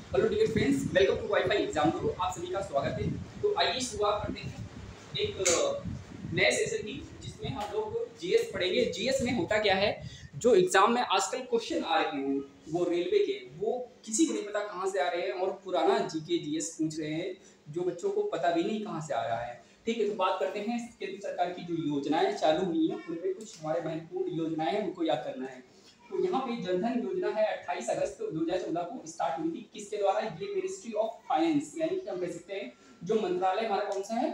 Hello dear friends, welcome to WiFi exam guru. आप सभी का स्वागत है। तो आइए शुरुआत करते हैं एक नए सेशन की, जिसमें हम लोग जीएस पढ़ेंगे। जीएस में होता क्या है, जो एग्जाम में आजकल क्वेश्चन आ रहे हैं वो रेलवे के, वो किसी को नहीं पता कहाँ से आ रहे हैं, और पुराना जीके जीएस पूछ रहे हैं जो बच्चों को पता भी नहीं कहाँ से आ रहा है। ठीक है, तो बात करते हैं केंद्र सरकार की जो योजनाएं चालू हुई हैं, उनमें कुछ हमारे महत्वपूर्ण योजनाएं हैं, उनको याद करना है। तो यहाँ पे जनधन योजना है, 28 अगस्त 2014 को स्टार्ट हुई थी। किसके द्वारा? ये मिनिस्ट्री ऑफ फाइनेंस, यानी कि हम कह सकते हैं जो मंत्रालय हमारा कौन सा है,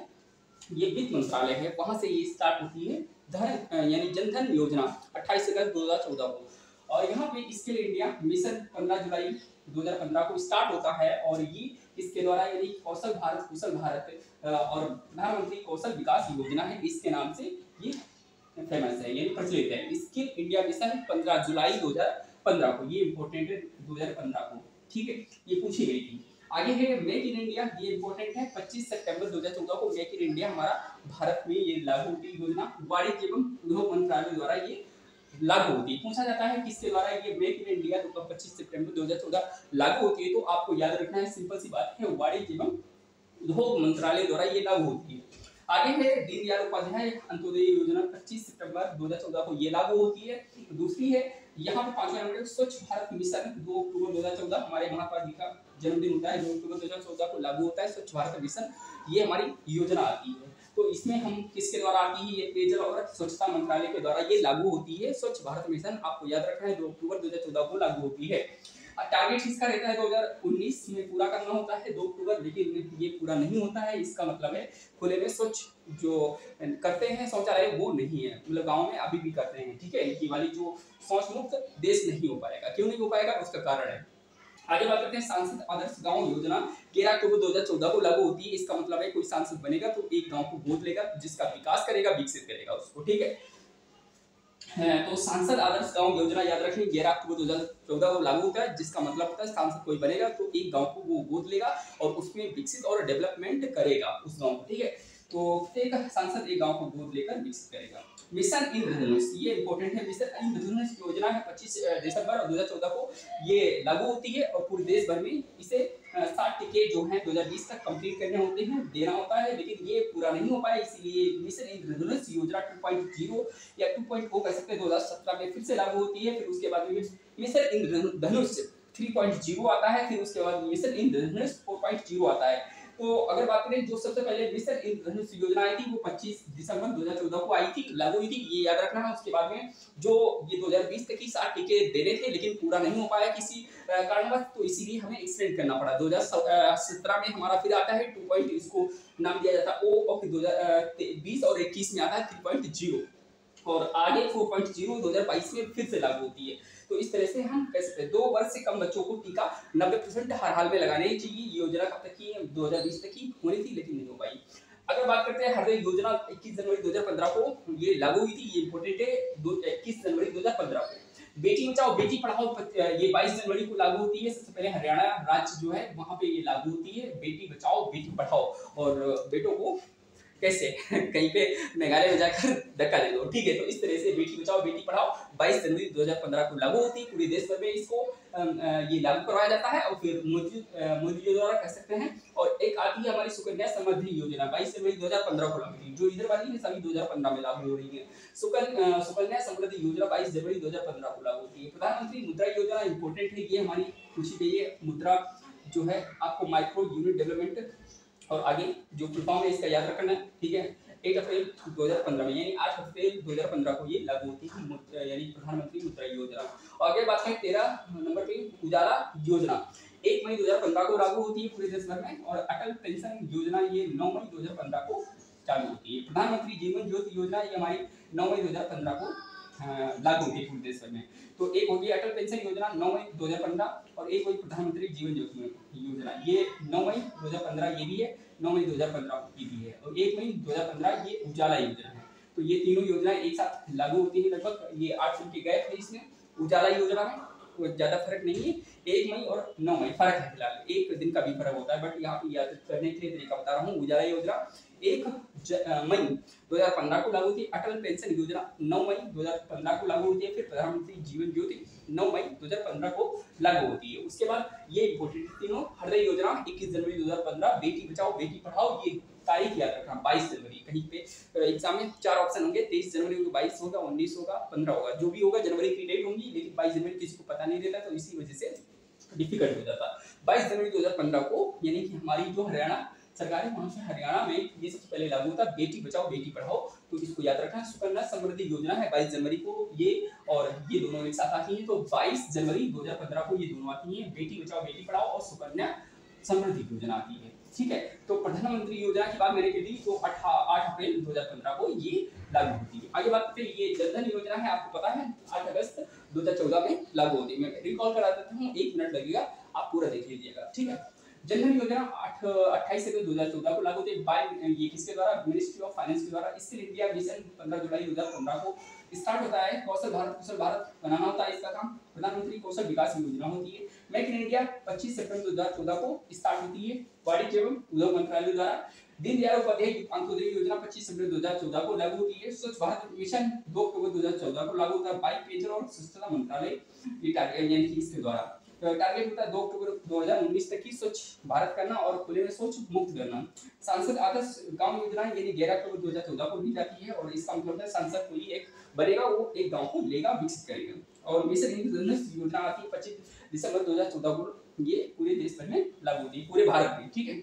ये वित्त मंत्रालय है, वहां से ये स्टार्ट होती है धन यानी जनधन योजना 28 अगस्त 2014 को। और यहाँ पे स्किल इंडिया मिशन 15 जुलाई 2015 को स्टार्ट होता है, और ये इसके द्वारा यानी कौशल भारत कुशल भारत और प्रधानमंत्री कौशल विकास योजना है, इसके नाम से ये फेमस है यानी प्रचलित है। स्किल इंडिया मिशन 15 जुलाई 2015 को, ये इंपॉर्टेंट है 2015 को। ठीक है, ये पूछी गई थी। आगे है मेक इन इंडिया, ये इंपॉर्टेंट है 25 सितंबर 2014 को मेक इन इंडिया हमारा भारत में ये लागू होती योजना, वाणिज्य एवं उद्योग मंत्रालय द्वारा ये लागू होती है। पूछा जाता है किसके द्वारा ये मेक इन इंडिया 25 सितंबर 2014 लागू होती है, तो आपको याद रखना है, सिंपल सी बात है, वाणिज्य एवं उद्योग मंत्रालय द्वारा ये लागू होती है। आगे है दीनदयाल उपाध्याय अंत्योदय योजना 25 सितंबर 2014 को ये लागू होती है। दूसरी है यहाँ पे 5वां नंबर स्वच्छ भारत मिशन 2 अक्टूबर 2014, हमारे महात्मा जी का जन्मदिन होता है, 2 अक्टूबर 2014 को लागू होता है स्वच्छ भारत मिशन, ये हमारी योजना आती है। तो इसमें हम किसके द्वारा आती है, ये पेयजल और स्वच्छता मंत्रालय के द्वारा ये लागू होती है। स्वच्छ भारत मिशन आपको याद रखना है 2 अक्टूबर 2014 को लागू होती है। टारगेट इसका रहता है 2019 में पूरा करना होता है 2 अक्टूबर, लेकिन ये पूरा नहीं होता है। इसका मतलब है खुले में स्वच्छ जो करते हैं शौचालय वो नहीं है, मतलब गांव में अभी भी करते हैं। ठीक है, ये वाली जो शौच मुक्त देश नहीं हो पाएगा। क्यों नहीं हो पाएगा, उसका कारण है। आगे बात करते हैं सांसद आदर्श गांव योजना 13 अक्टूबर 2014 को लागू होती है। इसका मतलब है कोई सांसद बनेगा तो एक गांव को गोद लेगा, जिसका विकास करेगा, विकसित करेगा उसको। ठीक है, तो सांसद आदर्श गांव योजना याद रखें 11 अक्टूबर 2014 को लागू होता है, जिसका मतलब होता है सांसद कोई बनेगा तो एक गांव को वो गोद लेगा और उसमें विकसित और डेवलपमेंट करेगा उस गांव को। ठीक है, तो एक सांसद एक गांव को गोद लेकर विकसित करेगा। मिशन इंद्रधनुष, ये इंपॉर्टेंट है। मिशन इंद्रधनुष योजना है 25 दिसंबर 2014 को ये लागू होती है, और पूरे देश भर में इसे 60 टीके जो हैं 2020 तक कंप्लीट करने होते हैं, देना होता है, लेकिन ये पूरा नहीं हो पाया, इसीलिए मिशन इंद्रधनुष योजना 2.0 या 2.0 कह सकते हैं 2017 में फिर से लागू होती है। फिर उसके बाद में मिशन इंद्रधनुष 3.0 आता है, फिर उसके बाद मिशन इंद्रधनुष 4.0 आता है। तो अगर बात करें जो सबसे पहले मिशन इंद्रधनुष योजना आई थी वो 25 दिसंबर 2014 को आई थी, लागू हुई थी, ये याद रखना है। उसके बाद में जो ये 2020 तक की 60 टीके देने थे, लेकिन पूरा नहीं हो पाया किसी कारणवश, तो इसीलिए हमें एक्सटेंड करना पड़ा। 2017 में हमारा फिर आता है 2. इसको नाम दिया जाता है ओ, और फिर 2020 और 21 में आता है 3.0, और आगे 4.0 2022 में फिर से लागू होती है। तो इस तरह से हम कह सकते हैं 2 वर्ष से कम बच्चों को टीका 90% हर हाल में लगाने चाहिए। ये योजना कब तक की? 2020 तक की होनी थी, लेकिन नहीं हो पाई। अगर बात करते हैं हृदय योजना 21 जनवरी 2015 को ये लागू हुई थी, ये इंपॉर्टेंट है। 21 जनवरी 2015 को बेटी बचाओ बेटी पढ़ाओ ये 22 जनवरी को लागू होती है। सबसे पहले हरियाणा राज्य जो है वहां पे ये लागू होती है, बेटी बचाओ बेटी पढ़ाओ, और बेटों को कैसे कहीं पे मेघालय में जाकर धक्का दे दो। ठीक है, तो इस तरह से बेटी बचाओ बेटी पढ़ाओ 22 जनवरी 2015 को लागू होती है। पूरे देश भर में इसको ये लागू करवाया जाता है, और फिर मोदी जी द्वारा कह सकते हैं। और एक आती है हमारी सुकन्या समृद्धि योजना 22 जनवरी 2015 को लागू हुई, जो इधर वाली है सभी 2015 में लागू हो रही है। सुकन्या समृद्धि योजना 22 जनवरी 2015 को लागू होती है। प्रधानमंत्री मुद्रा योजना इंपॉर्टेंट है, ये हमारी पूछी गई है। मुद्रा जो है आपको माइक्रो यूनिट डेवलपमेंट, और आगे जो फुल फॉर्म है इसका याद रखना है। ठीक है, 8 अप्रैल 2015 में यानी 8 अप्रैल 2015 को ये लागू होती है, यानी प्रधानमंत्री मुद्रा योजना। और आगे बात करें 13 नंबर पे उजाला योजना 1 मई 2015 को लागू होती है पूरे देश भर में। और अटल पेंशन योजना ये 9 मई 2015 को चालू होती है। प्रधानमंत्री जीवन ज्योति योजना ये हमारी 9 मई 2015 को लागू होती है पूरे देश भर में। तो एक होगी अटल पेंशन योजना 9 मई 2015, और एक होगी प्रधानमंत्री जीवन ज्योति योजना, ये 9 मई 2015 ये भी है, 9 मई 2015 की भी है, और 1 मई 2015 ये उजाला योजना है। तो ये तीनों योजनाएं एक साथ लागू होती है। लगभग ये 8 दिन के गैप है इसमें। उजाला योजना में कोई ज्यादा फर्क नहीं है, 1 मई और 9 मई फर्क है, फिलहाल 1 दिन का भी फर्क होता है, बट यहाँ पे याद करने के लिए तरीका बता रहा हूँ। उजाला योजना 1 मई 2015 को लागू होती है। अटल पेंशन योजना 9 मई 2015 को लागू होती है। फिर प्रधानमंत्री जीवन ज्योति 9 मई 2015 को लागू होती है। उसके बाद ये इम्पोर्टेंट तीनों। हृदय योजना 21 जनवरी 2015। बेटी बचाओ बेटी पढ़ाओ, ये तारीख याद रखना 22 जनवरी। कहीं पे एग्जाम में 4 ऑप्शन होंगे, 23 जनवरी होगा, 22 होगा, 19 होगा, 15 होगा, जो भी होगा जनवरी की डेट होंगी, लेकिन 22 जनवरी किसी को पता नहीं रहता, तो इसी वजह से डिफिकल्ट हो जाता। 22 जनवरी 2015 को, यानी कि हमारी जो हरियाणा सरकार है, वहां से हरियाणा में ये सबसे पहले लागू होता है बेटी बचाओ बेटी पढ़ाओ, तो इसको याद रखना। सुकन्या समृद्धि योजना है 22 जनवरी को, ये और ये दोनों एक साथ आती हैं, तो 22 जनवरी 2015 को ये दोनों आती हैं, बेटी बचाओ बेटी पढ़ाओ और सुकन्या समृद्धि योजना आती है। ठीक है, तो प्रधानमंत्री योजना की बात मैंने की थी, तो 8 अप्रैल 2015 को ये लागू होती है। आगे बात करते हैं, ये जनधन योजना है, आपको पता है 8 अगस्त 2014 में लागू होती है। मैं रिकॉल करा देता हूँ, 1 मिनट लगेगा, आप पूरा देख लीजिएगा। ठीक है, जनधन योजना 28 अगस्त 2014 को लागू होती है। ये किसके द्वारा? मिनिस्ट्री ऑफ फाइनेंस के द्वारा। स्किल इंडिया मिशन 15 जुलाई 2015 को स्टार्ट होता है। कुशल भारत बनाना होता है इसका काम। प्रधानमंत्री कौशल विकास योजना होती है। मेक इन इंडिया 25 सितंबर 2014 को स्टार्ट होती है, वाणिज्य एवं उद्योग मंत्रालय द्वारा। दीनदयाल उपाध्याय अंत्योदय योजना 25 सितंबर 2014 को लागू होती है। स्वच्छ भारत मिशन 2 अक्टूबर 2014 को लागू होता है। बाई पेयजल और स्वच्छता मंत्रालय यानी कि इसके द्वारा टारगेट होता है 2 अक्टूबर 2019 तक की स्वच्छ भारत करना और खुले में शौच मुक्त करना। सांसद आदर्श गांव योजना यानी 11 अक्टूबर 2014 को दी जाती है, और इसका मतलब है सांसद कोई एक बनेगा, वो एक गांव को लेगा, विकसित करेगा। और मिशन इंद्रधनुष योजना आती है 25 दिसंबर 2014 को, ये पूरे देश भर में लागू होती है, पूरे भारत में। ठीक है,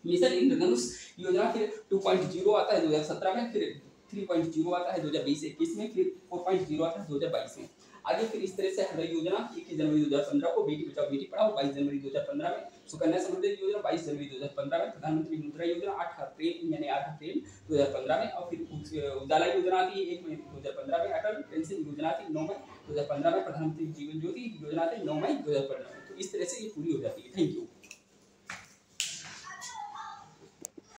मिशन इंद्रधनुष योजना फिर 2.0 आता है 2017 में, फिर 3.0 आता है 2020-21 में, फिर 4.0 आता है 2022 में। आगे फिर इस तरह से हृदय योजना 21 जनवरी 2015 को, बेटी बचाओ बेटी पढ़ाओ 22 जनवरी 2015 में, सुकन्या समृद्धि योजना 22 जनवरी 2015 में, प्रधानमंत्री मुद्रा योजना 8 अप्रैल यानी 8 अप्रैल 2015 में, और फिर उजाला योजना आती है 1 मई 2015 में, अटल पेंशन योजना आती है 9 मई 2015 में, प्रधानमंत्री जीवन ज्योति योजना आती है 9 मई 2015 में। तो इस तरह से ये पूरी हो जाती है। Thank you.